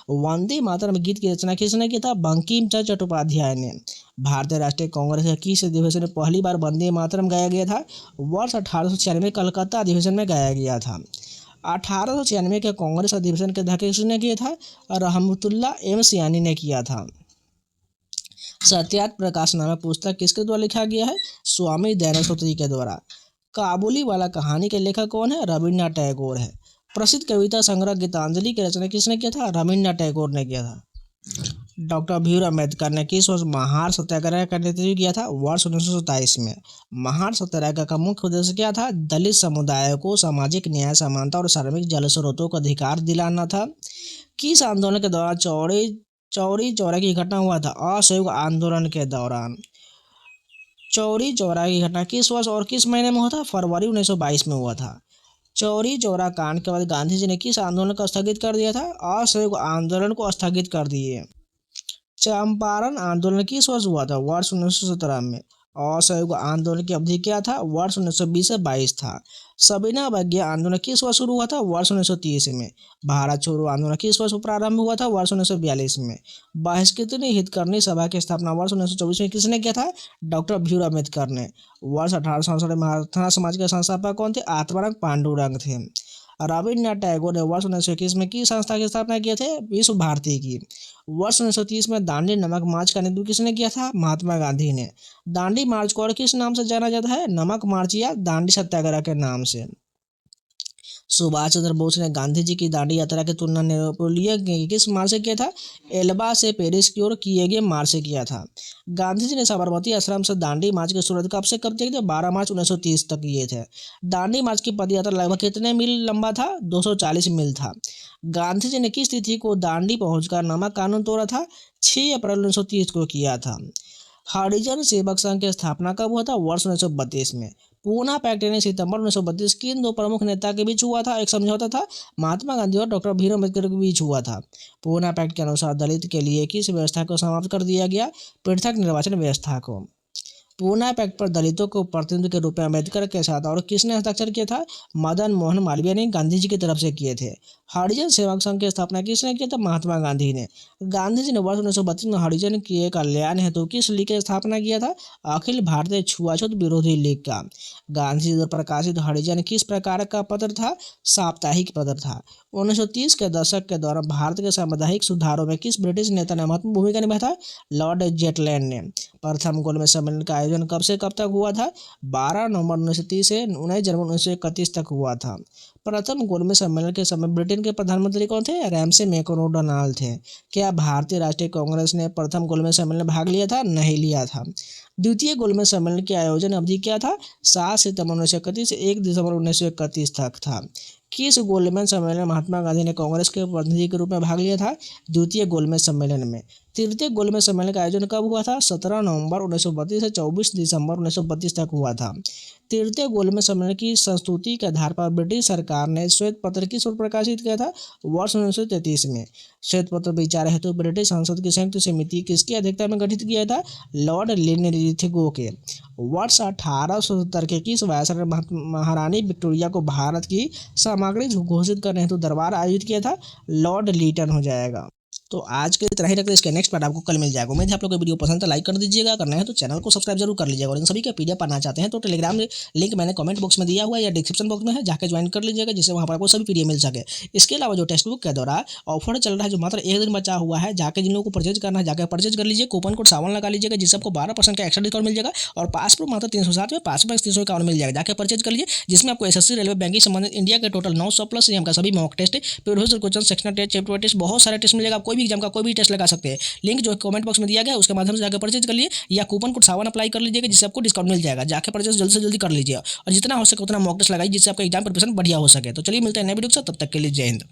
वंदे मातरम गीत की रचना किसने की था? बंकिम चंद्र चट्टोपाध्याय ने। भारतीय राष्ट्रीय कांग्रेस के किस अधिवेशन में पहली बार वंदे मातरम गाया गया था? वर्ष 1896 में कलकत्ता अधिवेशन में गाया गया था। 1896 के कांग्रेस अधिवेशन के अध्यक्ष किसने किया था? रहमतुल्लाह एम सियानी ने किया था। सत्यार्थ प्रकाश नामक पुस्तक किसके द्वारा लिखा गया है? स्वामी दयानंद सरस्वती के द्वारा। काबुली वाला कहानी के लेखक कौन है? रविन्द्रनाथ टैगोर है। प्रसिद्ध कविता संग्रह गीतांजलि की रचना किसने किया था? रविन्द्रनाथ टैगोर ने किया था। डॉक्टर भीमराव अम्बेडकर ने किस वर्ष महार सत्याग्रह का नेतृत्व किया था? वर्ष 1927 में। महार सत्याग्रह का मुख्य उद्देश्य क्या था? दलित समुदाय को सामाजिक न्याय, समानता और सार्वजनिक जल स्रोतों का अधिकार दिलाना था। किस आंदोलन के दौरान चौरी चौरा की घटना हुआ था? असहयोग आंदोलन के दौरान। चौरी चौरा की घटना किस वर्ष और किस महीने में हुआ था? फरवरी 1922 में हुआ था। चौरी चौरा कांड के बाद गांधी जी ने किस आंदोलन को स्थगित कर दिया था? असहयोग आंदोलन को स्थगित कर दिए। चंपारण आंदोलन किस वर्ष हुआ था? वर्ष 1917 में। असहयोग आंदोलन की अवधि क्या था? वर्ष 1920 से 22 था। सविनय अवज्ञा आंदोलन किस वर्ष शुरू हुआ था? वर्ष 1930 में। भारत छोड़ो आंदोलन किस वर्ष प्रारंभ हुआ था? वर्ष 1942 में। बहिष्कृतनी हितकर्मी सभा की स्थापना वर्ष 1924 में किसने किया था? डॉक्टर भीमराव अम्बेडकर ने। वर्ष 1867 में मराठा समाज के संस्थापक कौन थे? आत्माराम पांडुरंग थे। रविन्द्रनाथ टैगोर ने वर्ष 1921 में किस संस्था की स्थापना किए थे? विश्व भारती की। वर्ष 1930 में दांडी नमक मार्च का नेतृत्व किसने किया था? महात्मा गांधी ने। दांडी मार्च को और किस नाम से जाना जाता है? नमक मार्च या दांडी सत्याग्रह के नाम से। सुभाष चंद्र बोस ने गांधी जी की दांडी यात्रा की तुलना नेपोलियन के किस मार्च से किया था? एल्बा से पेरिस की ओर किए गए मार्च से किया था। गांधी जी ने साबरमती आश्रम से दांडी मार्च की शुरुआत कब से कब तक की? 12 मार्च 1930 तक किए थे। दांडी मार्च की पदयात्रा लगभग कितने मील लंबा था? 240 मील था। गांधी जी ने किस तिथि को दांडी पहुंचकर नमक कानून तोड़ा था? 6 अप्रैल 1930 को किया था। हरिजन सेवक संघ की स्थापना कब हुआ था? वर्ष 1932 में। पूना पैक्ट यानी सितंबर 1932 किन दो प्रमुख नेता के बीच हुआ था? एक समझौता था, महात्मा गांधी और डॉक्टर भीम अम्बेडकर के बीच हुआ था। पूना पैक्ट के अनुसार दलित के लिए किस व्यवस्था को समाप्त कर दिया गया? पृथक निर्वाचन व्यवस्था को। पूना पैक्ट पर दलितों को प्रतिनिधि के रूप में अम्बेडकर के साथ और किसने हस्ताक्षर किया था? मदन मोहन मालवीय ने गांधी जी की तरफ से किए थे। हरिजन सेवक संघ की स्थापना किसने की? था महात्मा गांधी ने। गांधी जी ने वर्ष 1932 में हरिजन के कल्याण हेतु किस लीग की स्थापना किया था? अखिल भारतीय छुआछूत विरोधी लीग का। गांधी जी द्वारा प्रकाशित हरिजन किस प्रकार का पत्र था? साप्ताहिक पत्र था। 1930 के दशक के दौरान भारत के सामुदायिक सुधारों में किस ब्रिटिश नेता ने महत्वपूर्ण भूमिका निभाई था? लॉर्ड जेटलैंड ने। प्रथम गोलमेज सम्मेलन का आयोजन कब से कब तक हुआ था? 12 नवंबर 1930 से 19 जनवरी 1931 तक हुआ था। प्रथम गोलमेज सम्मेलन के समय ब्रिटेन के प्रधानमंत्री कौन थे? रैमसे मैकडोनाल्ड थे। क्या भारतीय राष्ट्रीय कांग्रेस ने प्रथम गोलमेज सम्मेलन में भाग लिया था? नहीं लिया था। द्वितीय गोलमेज सम्मेलन की आयोजन अवधि क्या था? 7 सितंबर 1931 से 1 दिसंबर 1931 तक था। किस गोलमेज सम्मेलन में महात्मा गांधी ने कांग्रेस के प्रतिनिधि के रूप में भाग लिया था? द्वितीय गोलमेज सम्मेलन में। तृतीय गोलमेज सम्मेलन का आयोजन कब हुआ था? 17 नवंबर 1932 से 24 दिसंबर 1932 तक हुआ था। तृतीय गोलमेज सम्मेलन की संस्तुति के आधार पर ब्रिटिश सरकार ने श्वेत पत्र किस ओर प्रकाशित किया था? वर्ष 1933 में। श्वेत पत्र विचार हेतु ब्रिटिश संसद की संयुक्त समिति किसकी अध्यक्षता में गठित किया था? लॉर्ड लिनलिथगो के। वर्ष 1870 के किस वायसराय ने महारानी विक्टोरिया को भारत की सामग्री घोषित करने हेतु दरबार आयोजित किया था? लॉर्ड लीटन हो जाएगा। तो आज के इतना ही रखते हैं, इसके नेक्स्ट पार्ट आपको कल मिल जाएगा। उम्मीद है आप लोग को वीडियो पसंद तो लाइक कर दीजिएगा, करना है तो चैनल को सब्सक्राइब जरूर कर लीजिएगा। और इन सभी का पीडीएफ पढ़ना चाहते हैं तो टेलीग्राम लिंक मैंने कमेंट बॉक्स में दिया हुआ है या डिस्क्रिप्शन बॉक्स में है, जाकर ज्वाइन कर लीजिएगा, जिससे वहाँ पर आपको सभी पीडीएफ मिल सके। इसके अलावा जो टेक्स्ट बुक के द्वारा ऑफर चल रहा है, जो मात्र 1 दिन बचा हुआ है, जाकर जिन लोगों को परचेज करना है जाकर परचेज कर लीजिए। कूपन कोड सावन लगा लीजिएगा, जिससे आपको 12% का एक्स्ट्रा डिस्काउंट मिल जाएगा। और पासप्रो मात्र 360 में, पासप्रो 351 मिल जाएगा, जाकर परचेज कर लीजिए। जिसमें आपको एसएससी, रेलवे, बैंकिंग संबंधित इंडिया के टोटल 900 प्लस एग्जाम का सभी mock test, previous question, sectional test, chapter test, बहुत सारे टेस्ट मिलेगा। कोई भी एग्जाम का कोई भी टेस्ट लगा सकते हैं। लिंक जो कमेंट बॉक्स में दिया गया है उसके माध्यम से जाकर परचेज कर लीजिए, या कूपन कोड सावन अप्लाई कर लीजिएगा, जिससे आपको डिस्काउंट मिल जाएगा। जाकर परचेज जल्दी से जल्दी कर लीजिए और जितना हो सके उतना मॉक टेस्ट लगाइए, जिससे आपका एग्जाम प्रिपरेशन बढ़िया हो सके। तो चलिए मिलते हैं नए वीडियो के साथ, तब तक के लिए जय हिंद।